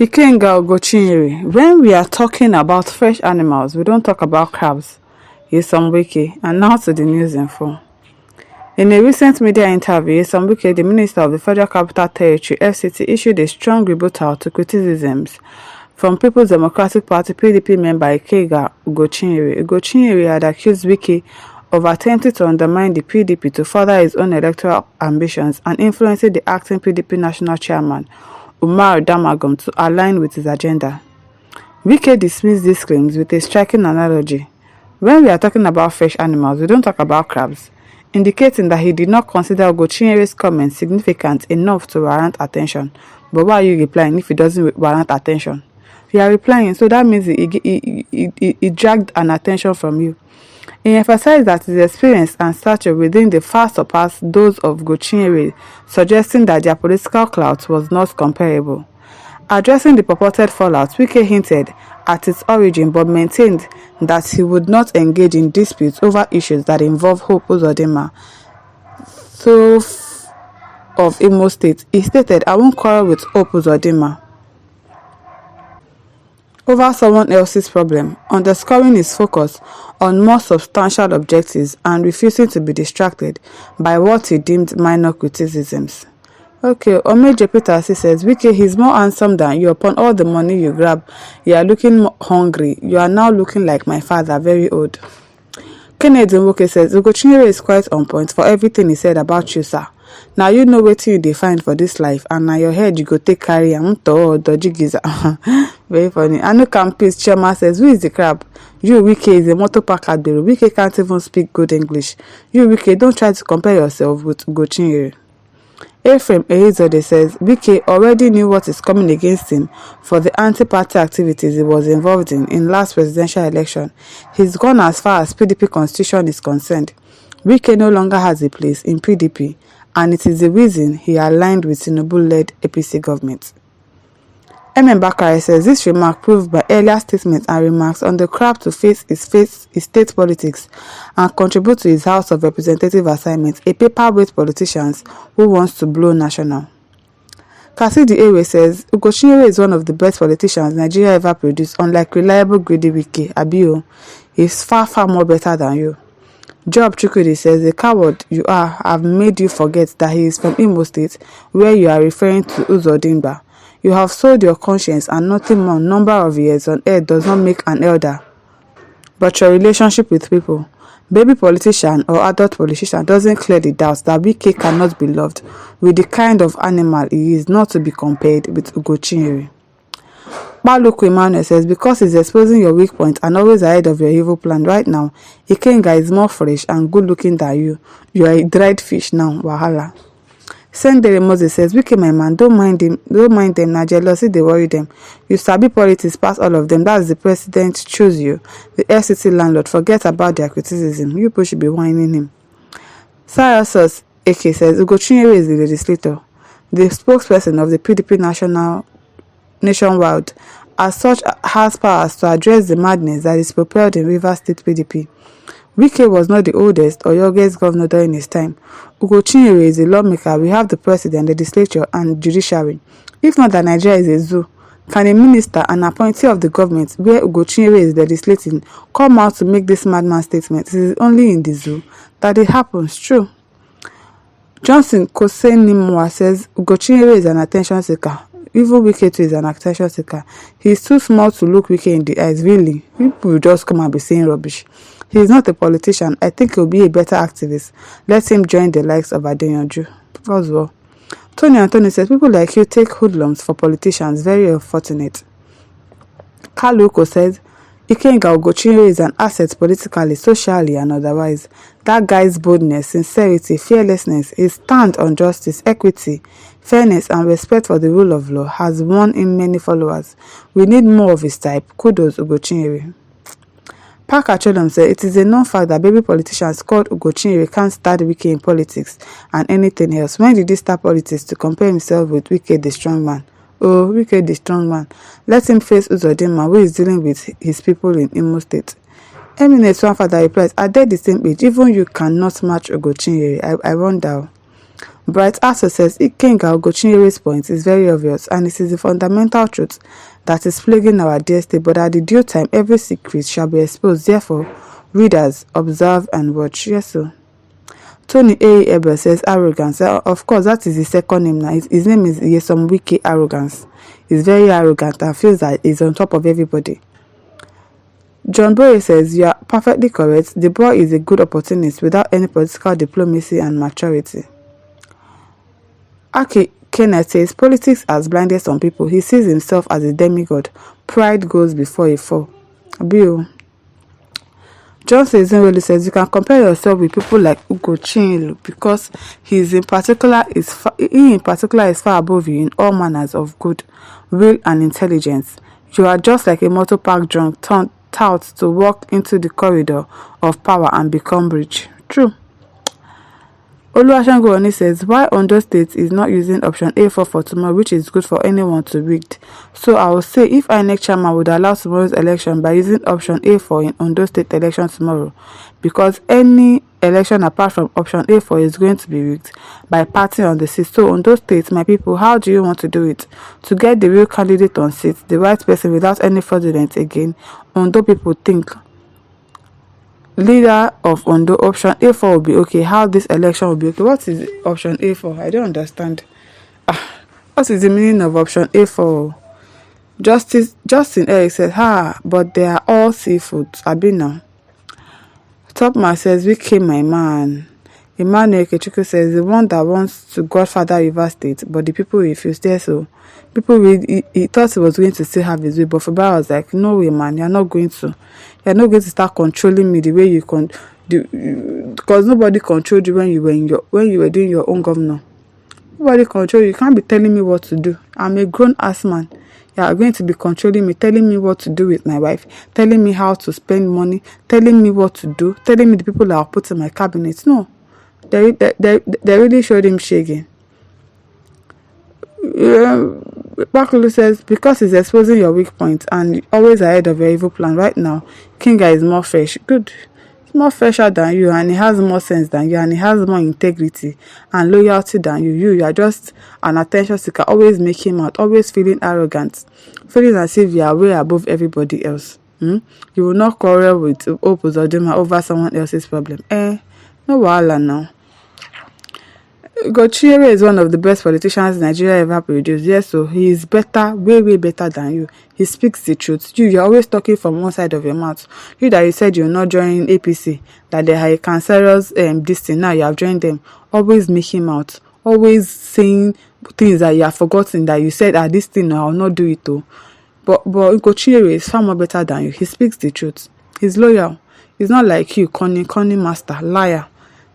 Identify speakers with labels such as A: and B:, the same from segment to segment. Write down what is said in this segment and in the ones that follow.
A: Ikenga Ugochinyere. When we are talking about fresh animals, we don't talk about crabs. Nyesom Wike, and now to the news info. In a recent media interview, Nyesom Wike, the Minister of the Federal Capital Territory (FCT), issued a strong rebuttal to criticisms from People's Democratic Party (PDP) member Ikenga Ugochinyere. Ugochinyere had accused Wike of attempting to undermine the PDP to further his own electoral ambitions and influencing the acting PDP national chairman, Umar Damagum, to align with his agenda. Wike dismissed these claims with a striking analogy. When we are talking about fresh animals, we don't talk about crabs, indicating that he did not consider Ugochinyere's comments significant enough to warrant attention. But why are you replying if it doesn't warrant attention? You are replying, so that means he dragged an attention from you. He emphasized that his experience and stature within the far surpassed those of Ugochinyere, suggesting that their political clout was not comparable. Addressing the purported fallout, Wike hinted at its origin but maintained that he would not engage in disputes over issues that involve Hope Uzodinma, of Imo State. He stated, "I won't quarrel with Hope Uzodinma over someone else's problem," underscoring his focus on more substantial objectives and refusing to be distracted by what he deemed minor criticisms. Okay, Omeje Peter says, Wike, he's more handsome than you. Upon all the money you grab, you are looking hungry. You are now looking like my father, very old. Kennedy Nwoke says, Ugochinyere is quite on point for everything he said about you, sir. Now you know what you define for this life, and now your head you go take carry am to dodgy giza. Very funny. Anu Campus Chairman says, who is the crab? You, Wike, is a motor park at the Wike can't even speak good English. You, Wike, don't try to compare yourself with Ugochinyere. Ephraim Ehizode says, Wike already knew what is coming against him for the anti-party activities he was involved in last presidential election. He's gone as far as PDP constitution is concerned. Wike no longer has a place in PDP, and it is the reason he aligned with Tinubu-led APC government. Bakare says this remark proved by earlier statements and remarks on the crab to face his state politics and contribute to his House of Representative assignment, a paperweight politician who wants to blow national. Cassidy Ewe says, Ugochinyere is one of the best politicians Nigeria ever produced, unlike reliable greedy Wike. Abio is far more better than you. Job Chukwudi says, the coward you are have made you forget that he is from Imo State, where you are referring to Uzodinma. You have sold your conscience, and nothing more number of years on earth does not make an elder. But your relationship with people, baby politician or adult politician, doesn't clear the doubts that Wike cannot be loved with the kind of animal he is, not to be compared with Ugochinyere. Baluku Emmanuel says, because he's exposing your weak point and always ahead of your evil plan right now, Ikenga is more fresh and good looking than you. You are a dried fish now, wahala. Sendere Moses says, Wike, my man, don't mind them, na jealousy they worry them. You sabi politics past all of them. That's the president choose you. The FCT landlord, forget about their criticism. You people should be whining him. Sarasos AK says, Ugochinyere is the legislator, the spokesperson of the PDP nationwide. As such, has powers to address the madness that is propelled in Rivers State PDP. Wike was not the oldest or youngest governor during his time. Ugochinyere is a lawmaker. We have the president, the legislature, and judiciary. If not that Nigeria is a zoo, can a minister, an appointee of the government, where Ugochinyere is legislating, come out to make this madman statement? It is only in the zoo that it happens. True. Johnson Kosenimwa says Ugochinyere is an attention seeker. Even Wike too is an attention seeker. He is too small to look Wike in the eyes. Really, people will just come and be saying rubbish. He is not a politician. I think he will be a better activist. Let him join the likes of Adeyanju as well. Tony Anthony says, people like you take hoodlums for politicians. Very unfortunate. Kaluko says, Ikenga Ugochinyere is an asset politically, socially, and otherwise. That guy's boldness, sincerity, fearlessness, his stand on justice, equity, fairness, and respect for the rule of law has won him many followers. We need more of his type. Kudos, Ugochinyere. Parker Chodom said, it is a known fact that baby politicians called Ugochinyere can't start Wike in politics and anything else. When did he start politics to compare himself with Wike the strong man? Oh, Wike the strong man. Let him face Uzodinma, who is dealing with his people in Imo State. Eminent Swanfather replies, are they the same age? Even you cannot match Ugochinyere. I wonder. Bright also says Ikenga Ugochinyere's point is very obvious, and it is the fundamental truth that is plaguing our dear state, but at the due time every secret shall be exposed. Therefore, readers, observe and watch. Yes, sir. Tony A. Eber says arrogance. Of course, that is his second name now. His name is Wike Arrogance. He's very arrogant and feels that he's on top of everybody. John Boye says, you are perfectly correct. The boy is a good opportunist without any political diplomacy and maturity. Aki Kenneth says, politics has blinded some people. He sees himself as a demigod. Pride goes before a fall. Bill. John Sezonwelu says, you can compare yourself with people like Ugochinyere because he in particular is far above you in all manners of good, will and intelligence. You are just like a motor park drunk turned out to walk into the corridor of power and become rich. True. Oluwashangoni says, why Ondo State is not using option A4 for tomorrow, which is good for anyone to read. So I will say, if INEC chairman would allow tomorrow's election by using option A4 in Ondo State election tomorrow, because any election apart from option A4 is going to be rigged by party on the seat. So Ondo State, my people, how do you want to do it? To get the real candidate on seat, the right person without any fraudulence again, Ondo people think leader of Ondo option A4 will be okay. How this election will be okay? What is option A4? I don't understand. What is the meaning of option A4? Justin Eric said, but they are all seafoods. Abina. Topman says, we came my man. Emmanuel Kechuku says, the one that wants to Godfather River State, but the people refused. There, so people he thought he was going to still have his way, but Fubara was like, no way, man, you're not going to start controlling me the way you because nobody controlled you when you were doing your own governor. Nobody controlled you. You can't be telling me what to do. I'm a grown ass man. You are going to be controlling me, telling me what to do with my wife, telling me how to spend money, telling me what to do, telling me the people that I'll put in my cabinet. No. They really showed him shaking. Bakulu says, because he's exposing your weak point and always ahead of your evil plan. Right now, Kinga is more fresh. Good. He's more fresher than you, and he has more sense than you, and he has more integrity and loyalty than you. You are just an attention seeker, always making out, always feeling arrogant, feeling as if you are way above everybody else. You will not quarrel with Opus or Duma over someone else's problem. No wahala now. Ugochinyere is one of the best politicians Nigeria ever produced. Yes, so he is better, way better than you. He speaks the truth. You're always talking from one side of your mouth. You that you said you're not joining APC, that they are a cancerous this thing, now you have joined them. Always make him out. Always saying things that you have forgotten that you said, this thing, no, I'll not do it too. But Ugochinyere is far more better than you. He speaks the truth. He's loyal. He's not like you, cunning master, liar.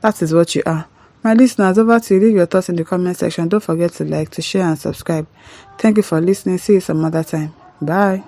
A: That is what you are. My listeners, over to you. Leave your thoughts in the comment section. Don't forget to like, to share and subscribe. Thank you for listening. See you some other time. Bye.